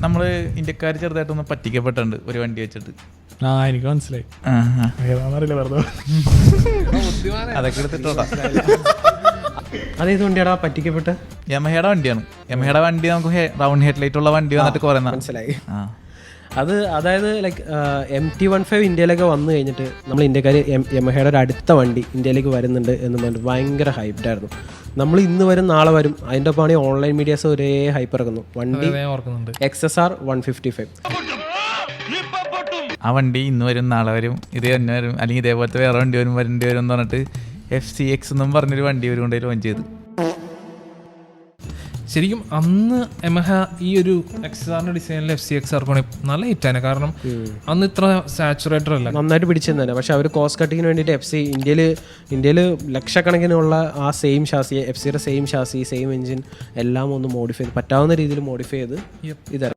നമ്മള് ഇന്ത്യക്കാർ ചെറുതായിട്ടൊന്ന് പറ്റിക്കപ്പെട്ടുണ്ട് ഒരു വണ്ടി വെച്ചിട്ട്. എനിക്ക് മനസ്സിലായി. ഏതാണെന്നറിയില്ല, വെറുതെ അതൊക്കെ എടുത്തിട്ടോടാ. അതേത് വണ്ടിയാടാ പറ്റിക്കപ്പെട്ട്? യമഹയുടെ വണ്ടിയാണ്. യമഹയുടെ വണ്ടി നമുക്ക് റൗണ്ട് ഹെഡ് ലൈറ്റ് ഉള്ള വണ്ടി വന്നിട്ട് കുറെ മനസ്സിലായി. അത് അതായത് ലൈക്ക് MT-15 ഇന്ത്യയിലൊക്കെ വന്നു കഴിഞ്ഞിട്ട് നമ്മൾ ഇന്ത്യക്കാർ യമഹയുടെ ഒരു അടുത്ത വണ്ടി ഇന്ത്യയിലേക്ക് വരുന്നുണ്ട് എന്ന് പറഞ്ഞിട്ട് ഭയങ്കര ഹൈപ്ഡായിരുന്നു. നമ്മൾ ഇന്ന് വരും നാളെ വരും, അതിൻ്റെ ഒപ്പമാണ് ഓൺലൈൻ മീഡിയാസ് ഒരേ ഹൈപ്പ് ഇറക്കുന്നു. വണ്ടി XSR 155. ആ വണ്ടി ഇന്ന് വരും നാളെ വരും, ഇത് തന്നെ വരും, അല്ലെങ്കിൽ ഇതേപോലത്തെ വേറെ വണ്ടി വരും എന്ന് പറഞ്ഞിട്ട് FCX എന്നും പറഞ്ഞൊരു വണ്ടി ഒരു കൊണ്ട് ലോഞ്ച് ചെയ്തു. ശരിക്കും അന്ന് യമഹ ഈ ഒരു XSRന്റെ ഡിസൈനിൽ FCXR നല്ല ഹിറ്റാണ്. കാരണം അന്ന് ഇത്ര സാച്ചുറേറ്റർ അല്ല, നന്നായിട്ട് പിടിച്ചെന്ന് തന്നെ. പക്ഷെ അവർ കോസ്റ്റ് കട്ടിങ്ങിന് വേണ്ടിയിട്ട് ഇന്ത്യയിൽ ലക്ഷക്കണക്കിനുള്ള ആ സെയിം ഷാസി, FCയുടെ സെയിം ഷാസി, സെയിം എഞ്ചിൻ എല്ലാം ഒന്ന് മോഡിഫൈ ചെയ്ത് പറ്റാവുന്ന രീതിയിൽ മോഡിഫൈ ചെയ്ത് ഇതായിരുന്നു.